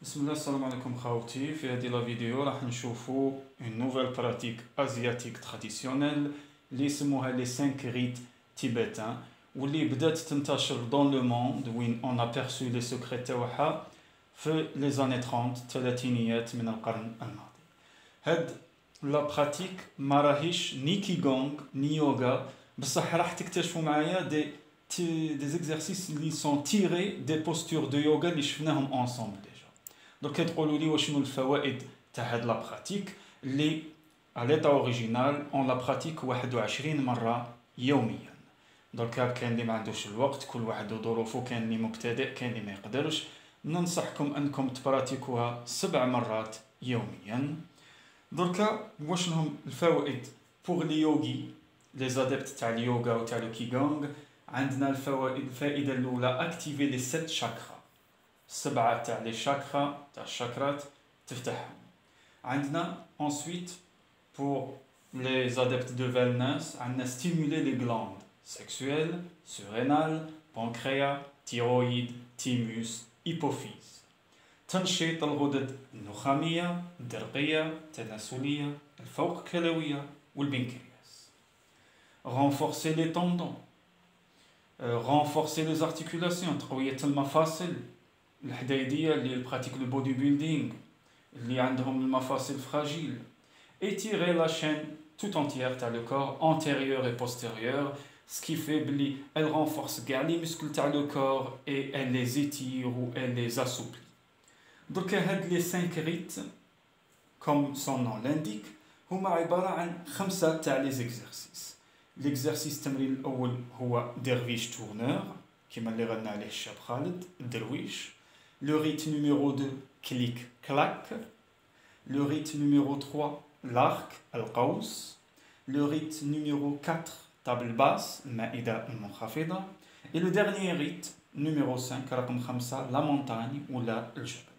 بسم الله السلام عليكم خاوتي. في هذه لا فيديو راح نشوفوا une nouvelle pratique asiatique traditionnelle اللي يسموها les 5 rites tibétains واللي بدات تنتشر dans le monde وين on a perçu les secrets تاعها في les années 30 الثلاثينيات من القرن الماضي. هاد لا براتيك ما راهيش ني كيغونغ ني يوغا، بصح راح تكتشفوا معايا des exercices اللي sont tirés des postures de yoga اللي شفناهم ensemble déjà. Donc تقولوا لي وشنو الفوائد تاع هاد لا براتيك اللي à l'état original on la pratique 21 مرة يوميا. دونك كاين اللي ما عندوش الوقت، كل واحد وظروفه، كاين اللي مبتدئ، كاين اللي ما يقدرش. ننصحكم انكم تبراتيكوها 7 مرات يوميا. دركا وشنهم الفوائد بوغ لي يوغي لي زادبت تاع اليوغا و تاع الكيغونغ؟ عندنا الفائده الاولى اكتيفي لي 7 شاكرا، 7 تاع لي شاكرا تاع الشاكرات تفتحهم. عندنا ensuite pour les adeptes de wellness عندنا stimuler les glandes sexuelles, surrénales, pancréas, thyroïde, thymus, hypophyse. تنشيط الغدد النخامية، الدرقية، التناسلية، الفوق كلوية والبنكرياس. renforcer les tendons, renforcer les articulations، تقوية المفاصل الحديدية اللي براتيك لو بودي بيلدينغ اللي عندهم المفاصل فراجيل. étirer la chaîne tout entière تاع le corps antérieur et postérieur، ce qui fait بلي elle renforce كاع les muscles تاع le corps et elle les étire ou elle les assouplit. Donc هاد les 5 rites comme son nom l'indique هما عبارة عن 5 تاع les exercices. l'exercice التمرين الأول هو derviche tourneur كما اللي غنى عليه الشاب خالد الدرويش. Le rite numéro 2, clic-clac. Le rite numéro 3, l'arc, al-qaws. Le rite numéro 4, table basse, maïda al-munkhafida. Et le dernier rite, numéro 5, رقم 5, la montagne ou la الجبل.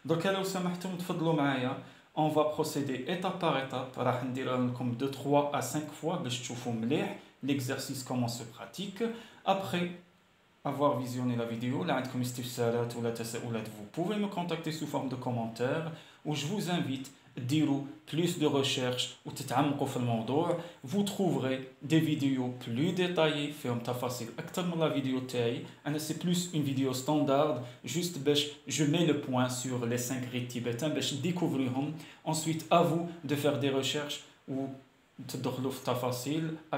Donc لو سمحتم تفضلوا معايا on va procéder étape par étape. راح ندير لكم de 3 à 5 fois باش تشوفوا مليح l'exercice comment se pratique. Après avoir visionné la vidéo, là, vous pouvez me contacter sous forme de commentaires où je vous invite à dire plus de recherches ou vous trouverez des vidéos plus détaillées la vidéo c'est plus une vidéo standard juste je mets le point sur les 5 rites tibétains découvrir. Ensuite à vous de faire des recherches ou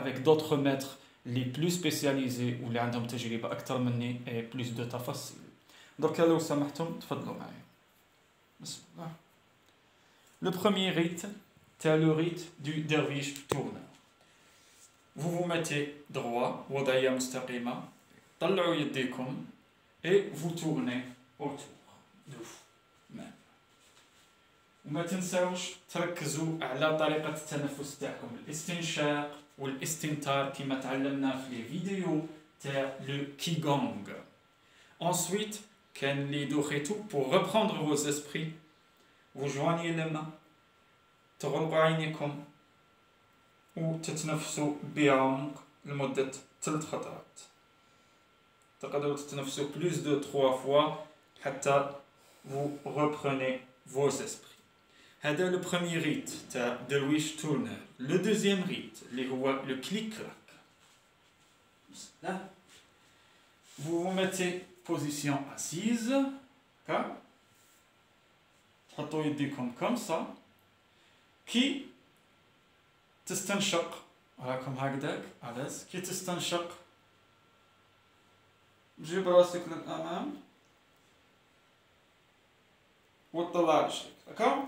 avec d'autres maîtres les plus spécialisés ou اللي عندهم تجربة أكثر مني et plus de تفاصيل. Donc لو سمحتم تفضلوا معايا. بسم الله. Le premier rite, c'est le rite du derviche tourneur. Vous vous mettez droit, وضعية مستقيمة، طلعوا يديكم et vous tournez autour de vous. وما تنساوش تركزوا على طريقة التنفس تاعكم، الاستنشاق والاستنثار كما تعلمنا في لي فيديو تاع لو كيغونغ. Ensuite, كان اللي دوخيتو pour reprendre vos esprits, vous joignez les mains, تغلقوا عينيكم وتتنفسوا بعمق لمدة 3 خطرات. تقدروا تتنفسوا plus de 3 fois حتى vous reprenez vos esprits. هذا le premier rite تاع derviche tourneur. Le deuxième rite اللي هو le clic-clac. Vous vous mettez position assise. تحطوا يديكم comme ça. كي تستنشق راكم هكذاك علاز كي تستنشق جيب راسك للأمام وطلع رجلك. داكوغ؟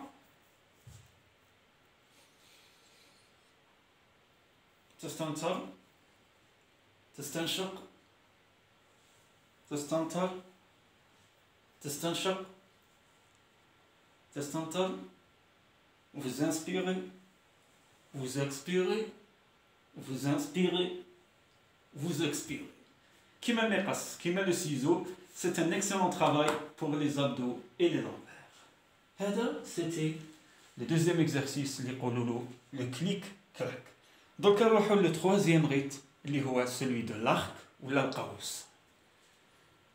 تستنثر، تستنشق، تستنثر، تستنشق، تستنثر. Vous inspirez, vous expirez, vous inspirez, vous expirez. كيما المقص، كيما le ciseau, c'est un excellent travail pour les abdos et les lombaires. هذا c'était le deuxième exercice اللي يقولوا له le clic-clac. Donc نروحوا le troisième rite اللي هو celui de l'arc ou la القوس.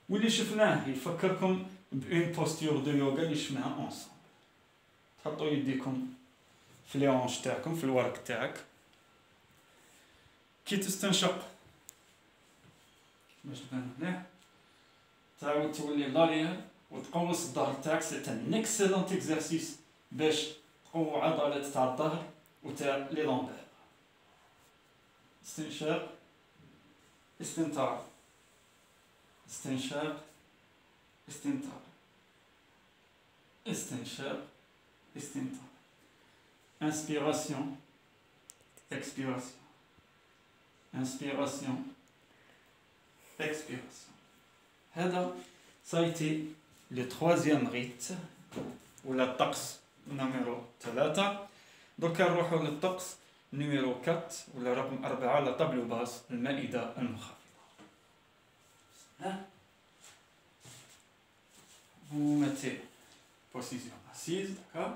واللي شفناه يفكركم بأون بوستور دو يوغا اللي شفناها اونصومبل. تحطوا يديكم في لي هونش تاعكم في الورك تاعك. كي تستنشق باش تبان مليح تعاود تولي لاريير وتقوس الظهر تاعك. سي ان اكسلونت اكزرسيس باش تقوي عضلات تاع الظهر وتاع لي لومبير. استنشاق استنثار استنشاق استنثار استنشاق استنثار. inspiration expiration inspiration expiration. هذا سايتي لو تروازيام ريت ولا الطقس نمرو 3. دوكا نروحو للطقس نمرو 4 ولا رقم 4 على طابلو باس المائدة المنخفضة. vous mettez position assise. d'accord.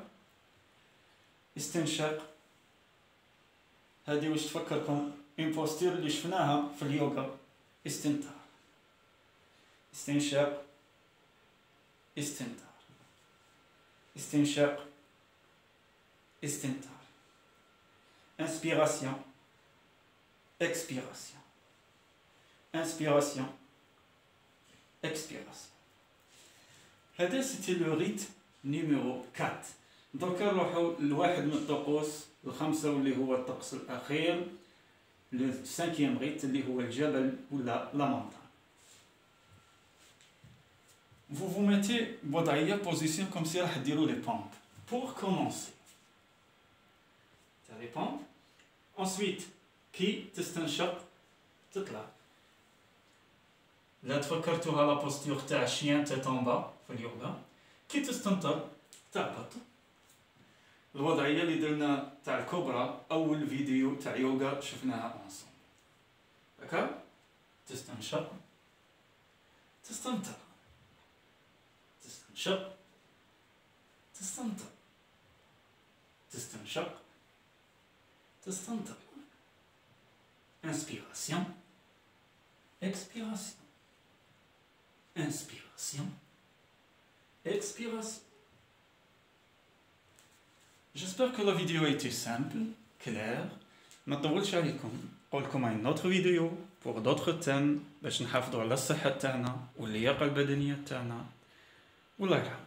استنشاق هذه واش تفكركم اون بوستير اللي شفناها في اليوغا. استنثار استنشاق استنثار استنشاق استنثار. inspiration expiration inspiration expiration. هذا سيتي لو ريت نيميرو 4. دوكا نروحو لواحد من الطقوس الخمسة واللي هو الطقس الأخير لو سانكيام ريت اللي هو الجبل ولا لا مونتان. Vous vous mettez وضعية بوزيسيون كوم سي راح ديرو لي بومب. Pour commencer تاع لي بومب. ensuite كي تستنشق تطلع. لا تفكرتوها لا بوستور تاع الشيان تاع طومبا في اليوغا. كي تستنطر تهبط. الوضعية اللي درنا تاع الكوبرا أول فيديو تاع يوغا شفناها أونصومبل. داكا تستنشق تستنطر تستنشق تستنطر تستنشق تستنطر. inspiration expiration inspiration expiration. J'espère que la vidéo a été simple, claire. ما نطولش عليكم. نقولكم une autre vidéo pour d'autres thèmes باش نحافظوا على الصحة تاعنا واللياقة البدنية تاعنا. والله يرحم.